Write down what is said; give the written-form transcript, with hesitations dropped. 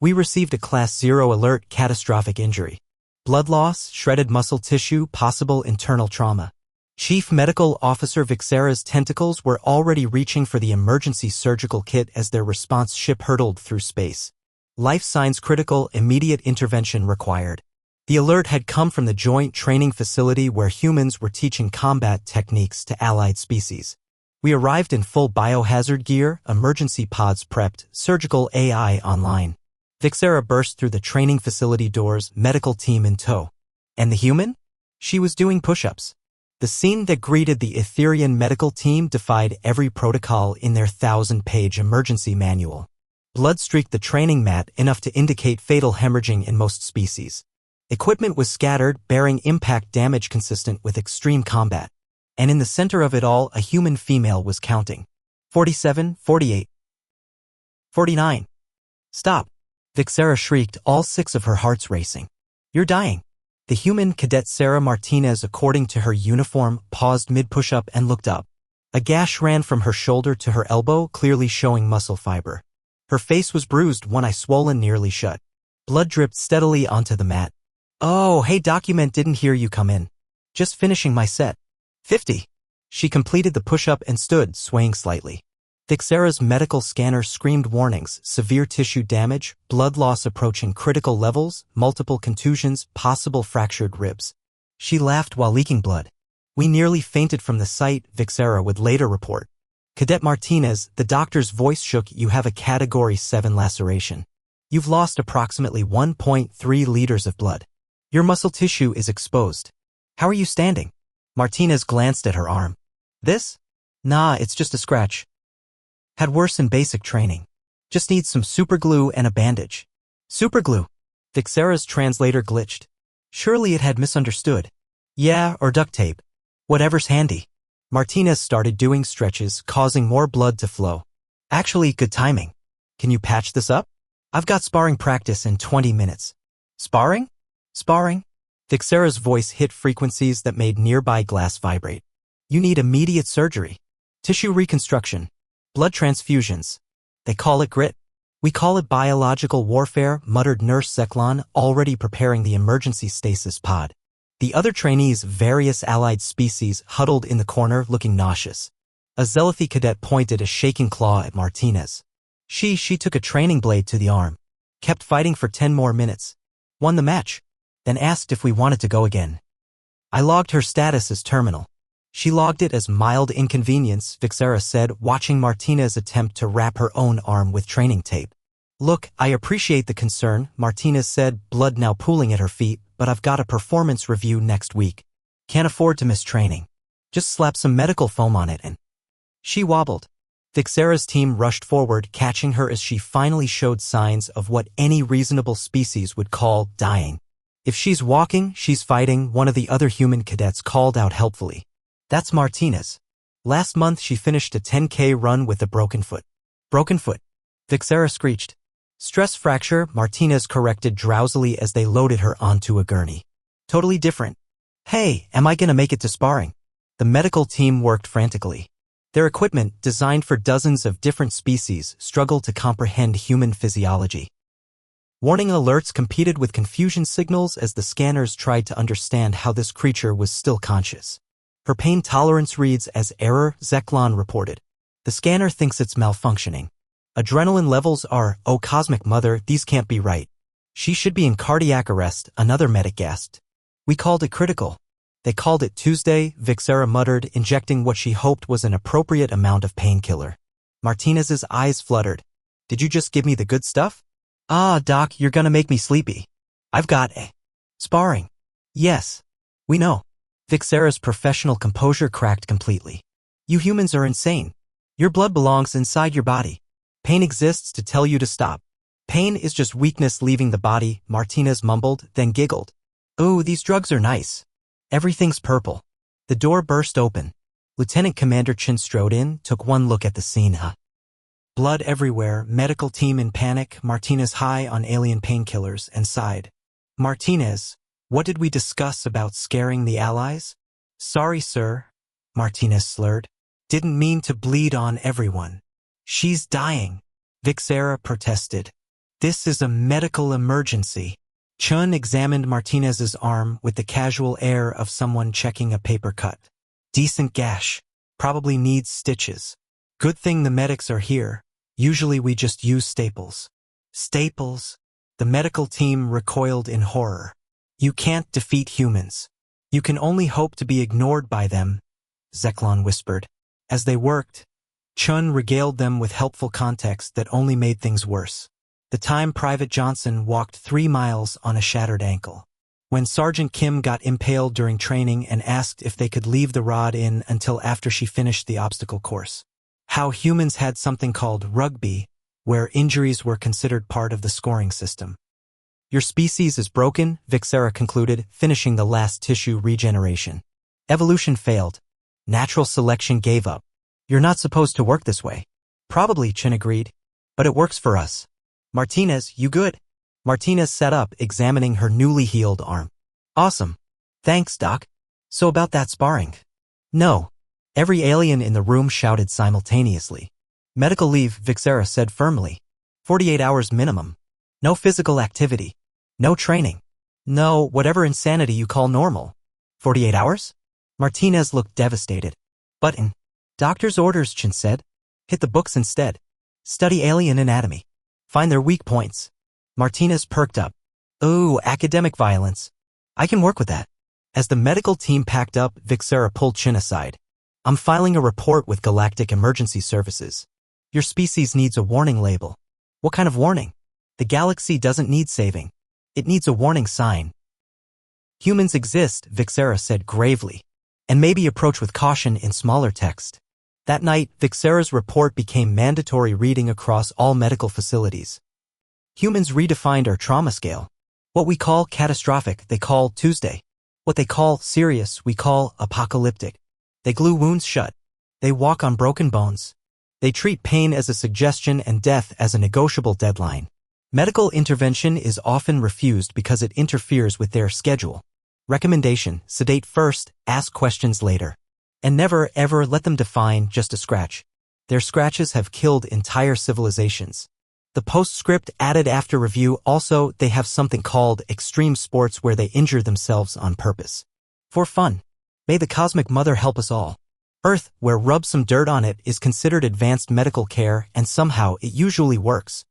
We received a Class 0 alert: catastrophic injury. Blood loss, shredded muscle tissue, possible internal trauma. Chief Medical Officer Vixera's tentacles were already reaching for the emergency surgical kit as their response ship hurtled through space. Life signs critical, immediate intervention required. The alert had come from the joint training facility where humans were teaching combat techniques to allied species. We arrived in full biohazard gear, emergency pods prepped, surgical AI online. Vixera burst through the training facility doors, medical team in tow. And the human? She was doing push-ups. The scene that greeted the Etherian medical team defied every protocol in their 1,000-page emergency manual. Blood streaked the training mat enough to indicate fatal hemorrhaging in most species. Equipment was scattered, bearing impact damage consistent with extreme combat. And in the center of it all, a human female was counting. 47, 48, 49. Stop! Vixera shrieked, all 6 of her hearts racing. You're dying. The human cadet Sarah Martinez, according to her uniform, paused mid-push-up and looked up. A gash ran from her shoulder to her elbow, clearly showing muscle fiber. Her face was bruised, one eye swollen nearly shut. Blood dripped steadily onto the mat. Oh, hey, document, didn't hear you come in. Just finishing my set. 50. She completed the push-up and stood, swaying slightly. Vixera's medical scanner screamed warnings: severe tissue damage, blood loss approaching critical levels, multiple contusions, possible fractured ribs. She laughed while leaking blood. We nearly fainted from the sight, Vixera would later report. Cadet Martinez, the doctor's voice shook, you have a Category 7 laceration. You've lost approximately 1.3 liters of blood. Your muscle tissue is exposed. How are you standing? Martinez glanced at her arm. This? Nah, it's just a scratch. Had worse in basic training. Just needs some superglue and a bandage. Superglue? Vixera's translator glitched. Surely it had misunderstood. Yeah, or duct tape. Whatever's handy. Martinez started doing stretches, causing more blood to flow. Actually, good timing. Can you patch this up? I've got sparring practice in 20 minutes. Sparring? Sparring? Vixera's voice hit frequencies that made nearby glass vibrate. You need immediate surgery. Tissue reconstruction. Blood transfusions. They call it grit. We call it biological warfare, muttered Nurse Zeklon, already preparing the emergency stasis pod. The other trainees, various allied species, huddled in the corner, looking nauseous. A Zelethi cadet pointed a shaking claw at Martinez. She took a training blade to the arm. Kept fighting for 10 more minutes. Won the match. Then asked if we wanted to go again. I logged her status as terminal. She logged it as mild inconvenience, Vixera said, watching Martinez attempt to wrap her own arm with training tape. Look, I appreciate the concern, Martinez said, blood now pooling at her feet, but I've got a performance review next week. Can't afford to miss training. Just slap some medical foam on it and... She wobbled. Vixera's team rushed forward, catching her as she finally showed signs of what any reasonable species would call dying. If she's walking, she's fighting, one of the other human cadets called out helpfully. That's Martinez. Last month she finished a 10K run with a broken foot. Broken foot? Vixera screeched. Stress fracture, Martinez corrected drowsily as they loaded her onto a gurney. Totally different. Hey, am I gonna make it to sparring? The medical team worked frantically. Their equipment, designed for dozens of different species, struggled to comprehend human physiology. Warning alerts competed with confusion signals as the scanners tried to understand how this creature was still conscious. Her pain tolerance reads as error, Zeklon reported. The scanner thinks it's malfunctioning. Adrenaline levels are, oh cosmic mother, these can't be right. She should be in cardiac arrest, another medic gasped. We called it critical. They called it Tuesday, Vixera muttered, injecting what she hoped was an appropriate amount of painkiller. Martinez's eyes fluttered. Did you just give me the good stuff? Ah, Doc, you're gonna make me sleepy. I've got a sparring. Yes. We know. Vixera's professional composure cracked completely. You humans are insane. Your blood belongs inside your body. Pain exists to tell you to stop. Pain is just weakness leaving the body, Martinez mumbled, then giggled. Ooh, these drugs are nice. Everything's purple. The door burst open. Lieutenant Commander Chin strode in, took one look at the scene. Blood everywhere, medical team in panic, Martinez high on alien painkillers, and sighed. Martinez, what did we discuss about scaring the allies? Sorry, sir, Martinez slurred. Didn't mean to bleed on everyone. She's dying, Vixera protested. This is a medical emergency. Chun examined Martinez's arm with the casual air of someone checking a paper cut. Decent gash. Probably needs stitches. Good thing the medics are here. Usually we just use staples. Staples? The medical team recoiled in horror. You can't defeat humans. You can only hope to be ignored by them, Zeklon whispered. As they worked, Chun regaled them with helpful context that only made things worse. The time Private Johnson walked 3 miles on a shattered ankle. When Sergeant Kim got impaled during training and asked if they could leave the rod in until after she finished the obstacle course. How humans had something called rugby, where injuries were considered part of the scoring system. Your species is broken, Vixera concluded, finishing the last tissue regeneration. Evolution failed. Natural selection gave up. You're not supposed to work this way. Probably, Chin agreed. But it works for us. Martinez, you good? Martinez sat up, examining her newly healed arm. Awesome. Thanks, Doc. So about that sparring. No. Every alien in the room shouted simultaneously. Medical leave, Vixera said firmly. 48 hours minimum. No physical activity. No training. No, whatever insanity you call normal. 48 hours? Martinez looked devastated. Button. Doctor's orders, Chin said. Hit the books instead. Study alien anatomy. Find their weak points. Martinez perked up. Ooh, academic violence. I can work with that. As the medical team packed up, Vixera pulled Chin aside. I'm filing a report with Galactic Emergency Services. Your species needs a warning label. What kind of warning? The galaxy doesn't need saving. It needs a warning sign. Humans exist, Vixera said gravely, and maybe approach with caution in smaller text. That night, Vixera's report became mandatory reading across all medical facilities. Humans redefined our trauma scale. What we call catastrophic, they call Tuesday. What they call serious, we call apocalyptic. They glue wounds shut. They walk on broken bones. They treat pain as a suggestion and death as a negotiable deadline. Medical intervention is often refused because it interferes with their schedule. Recommendation, sedate first, ask questions later. And never, ever let them define just a scratch. Their scratches have killed entire civilizations. The postscript added after review also, they have something called extreme sports where they injure themselves on purpose. For fun. May the Cosmic Mother help us all. Earth, where rub some dirt on it, is considered advanced medical care and somehow it usually works.